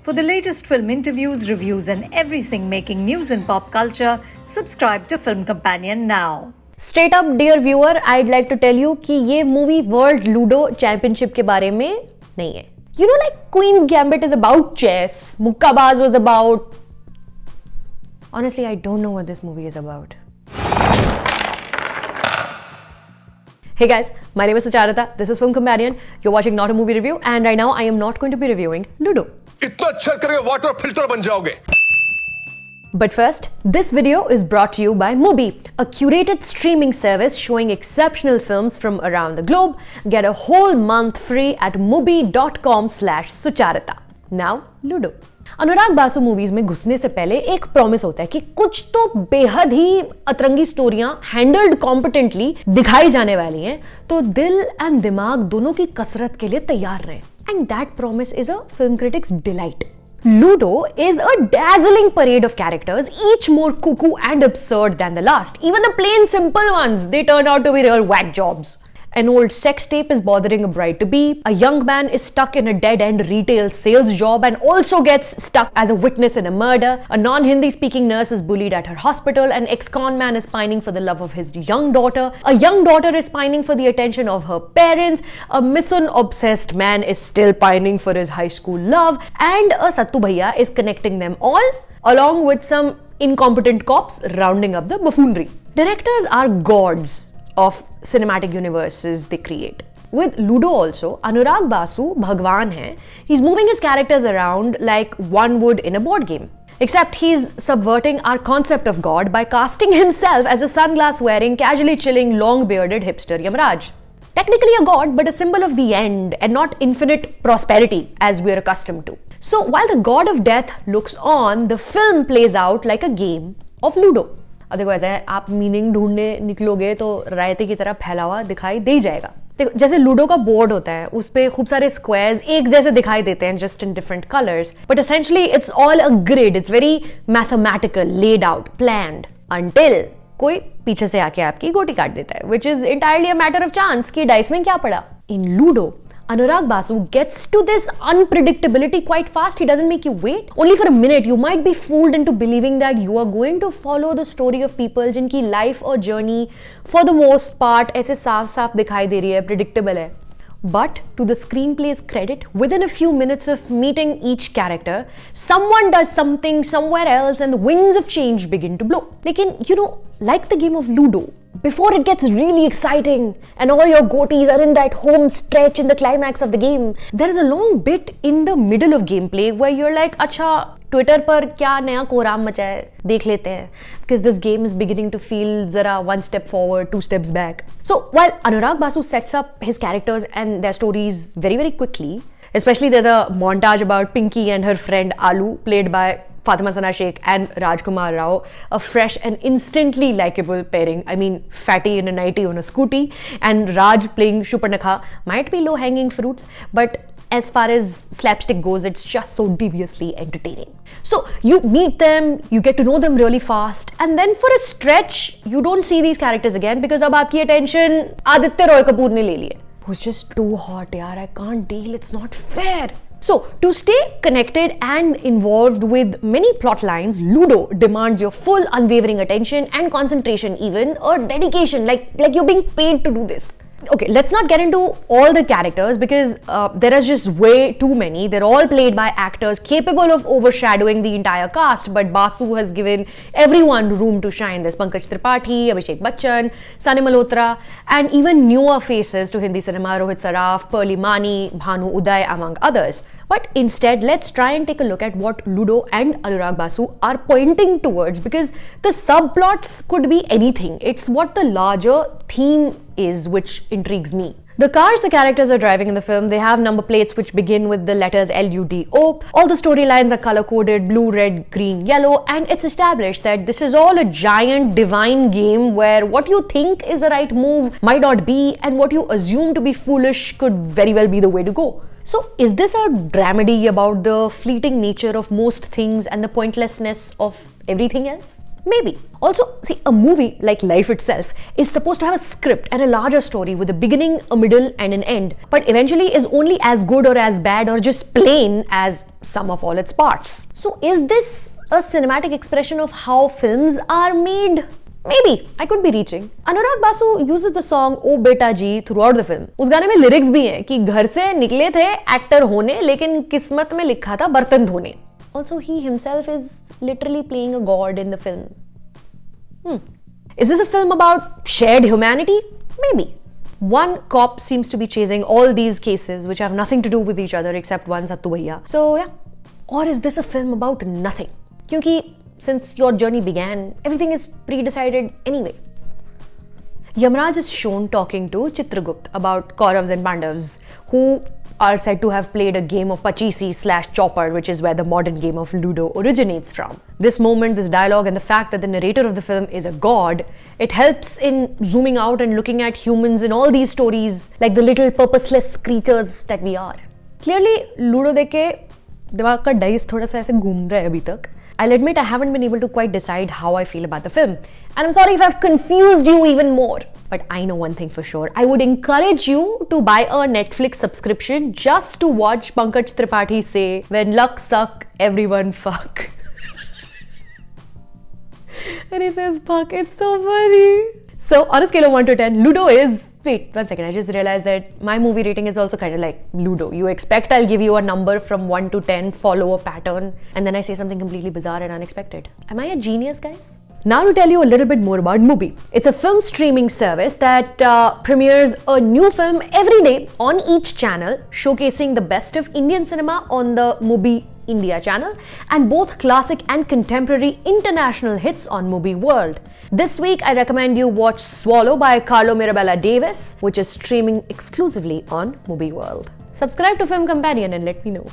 For the latest film interviews, reviews, and everything making news in pop culture, subscribe to Film Companion now. Straight up, dear viewer, I'd like to tell you कि ये movie World Ludo Championship के बारे में नहीं है. You know, like Queen's Gambit is about chess. Mukkabaz was about. Honestly, I don't know what this movie is about. Hey guys, my name is Sucharita. This is Film Companion. You're watching Not a Movie Review, and right now I am not going to be reviewing Ludo. इतना अच्छा करके water filter बन जाओगे. But first, this video is brought to you by Mubi, a curated streaming service showing exceptional films from around the globe. Get a whole month free at mubi.com/Sucharita. Now, Ludo. Anurag Basu movies में घुसने से पहले एक promise होता है कि कुछ तो बेहद ही अतरंगी स्टोरियां हैंडल्ड कॉम्पिटेंटली दिखाई जाने वाली हैं, तो दिल एंड दिमाग दोनों की कसरत के लिए तैयार रहें. And that promise is a film critics delight. Ludo is a dazzling parade of characters, each more cuckoo and absurd than the last. Even the plain simple ones, they turn out to be real whack jobs. An old sex tape is bothering a bride-to-be. A young man is stuck in a dead-end retail sales job and also gets stuck as a witness in a murder. A non-Hindi speaking nurse is bullied at her hospital. An ex-con man is pining for the love of his young daughter. A young daughter is pining for the attention of her parents. A Mithun-obsessed man is still pining for his high school love. And a Sattu Bhaiya is connecting them all, along with some incompetent cops rounding up the buffoonery. Directors are gods of cinematic universes they create. With Ludo also, Anurag Basu Bhagwan hai. He's moving his characters around like one would in a board game. Except he's subverting our concept of God by casting himself as a sunglass-wearing, casually chilling, long-bearded hipster Yamaraj. Technically a god, but a symbol of the end and not infinite prosperity as we're accustomed to. So while the god of death looks on, the film plays out like a game of Ludo. अब देखो ऐसा है, आप meaning ढूंढने निकलोगे तो रायते की तरह फैला हुआ दिखाई दे ही जाएगा. देखो जैसे लूडो का बोर्ड होता है, उस पे खूब सारे स्क्वायर्स एक जैसे दिखाई देते हैं, just in different colours, but essentially it's all a grid. It's very mathematical, laid out, planned, until कोई पीछे से आके आपकी गोटी काट देता है, which is entirely a matter of chance कि डाइस में क्या पड़ा. इन ludo, Anurag Basu gets to this unpredictability quite fast. He doesn't make you wait. Only for a minute, you might be fooled into believing that you are going to follow the story of people जिनकी life और journey for the most part ऐसे साफ-साफ दिखाई दे रही है, predictable है. But to the screenplay's credit, within a few minutes of meeting each character, someone does something somewhere else and the winds of change begin to blow. Lekin, you know, like the game of Ludo, before it gets really exciting and all your goatees are in that home stretch in the climax of the game, there is a long bit in the middle of gameplay where you're like, अच्छा Twitter पर क्या नया कोराम मचा है, देख लेते हैं, because this game is beginning to feel जरा one step forward, two steps back. So while Anurag Basu sets up his characters and their stories very, very quickly, especially there's a montage about Pinky and her friend Alu, played by Fatima Sana Sheikh and Rajkumar Rao, a fresh and instantly likable pairing. I mean, fatty in a nightie on a scooty, and Raj playing Shuparnakha might be low-hanging fruits, but as far as slapstick goes, it's just so deviously entertaining. So you meet them, you get to know them really fast, and then for a stretch, you don't see these characters again because अब आपकी attention Aditya Roy Kapoor ने ले ली है. Who's just too hot, yaar. I can't deal. It's not fair. So, to stay connected and involved with many plot lines, Ludo demands your full unwavering attention and concentration, even or dedication, like you're being paid to do this. Okay, let's not get into all the characters because there are just way too many. They're all played by actors capable of overshadowing the entire cast, but Basu has given everyone room to shine. There's Pankaj Tripathi, Abhishek Bachchan, Sunny Malhotra, and even newer faces to Hindi cinema, Rohit Saraf, Pearly Mani, Bhanu Uday, among others. But instead, let's try and take a look at what Ludo and Anurag Basu are pointing towards, because the subplots could be anything. It's what the larger theme is which intrigues me. The cars the characters are driving in the film, they have number plates which begin with the letters LUDO. All the storylines are color-coded, blue, red, green, yellow, and it's established that this is all a giant divine game where what you think is the right move might not be, and what you assume to be foolish could very well be the way to go. So is this a dramedy about the fleeting nature of most things and the pointlessness of everything else? Maybe. Also, see, a movie like life itself is supposed to have a script and a larger story with a beginning, a middle, and an end, but eventually is only as good or as bad or just plain as sum of all its parts. So, is this a cinematic expression of how films are made? Maybe. I could be reaching. Anurag Basu uses the song "O Beta Ji" throughout the film. उस गाने में lyrics भी हैं कि घर से निकले थे एक्टर होने, लेकिन किस्मत में लिखा था बर्तन धोने. Also, he himself is literally playing a god in the film. Is this a film about shared humanity? Maybe. One cop seems to be chasing all these cases which have nothing to do with each other except one Sattu Bhaiya. So yeah. Or is this a film about nothing? Kyunki since your journey began, everything is pre-decided anyway. Yamraj is shown talking to Chitragupt about Kauravas and Pandavas, who are said to have played a game of Pachisi/Chopper, which is where the modern game of Ludo originates from. This moment, this dialogue, and the fact that the narrator of the film is a god, it helps in zooming out and looking at humans in all these stories like the little purposeless creatures that we are. Clearly, Ludo देख के दिमाग का dice थोड़ा सा ऐसे घूम रहा है अभी तक. I'll admit I haven't been able to quite decide how I feel about the film. And I'm sorry if I've confused you even more. But I know one thing for sure. I would encourage you to buy a Netflix subscription just to watch Pankaj Tripathi say, "When luck suck, everyone fuck." And he says, "Fuck, it's so funny." So on a scale of 1 to 10, Ludo is... Wait, 1 second. I just realized that my movie rating is also kind of like Ludo. You expect I'll give you a number from 1 to 10, follow a pattern, and then I say something completely bizarre and unexpected. Am I a genius, guys? Now to tell you a little bit more about Mubi. It's a film streaming service that premieres a new film every day on each channel, showcasing the best of Indian cinema on the Mubi India channel and both classic and contemporary international hits on Mubi World. This week, I recommend you watch Swallow by Carlo Mirabella Davis, which is streaming exclusively on Mubi World. Subscribe to Film Companion and let me know.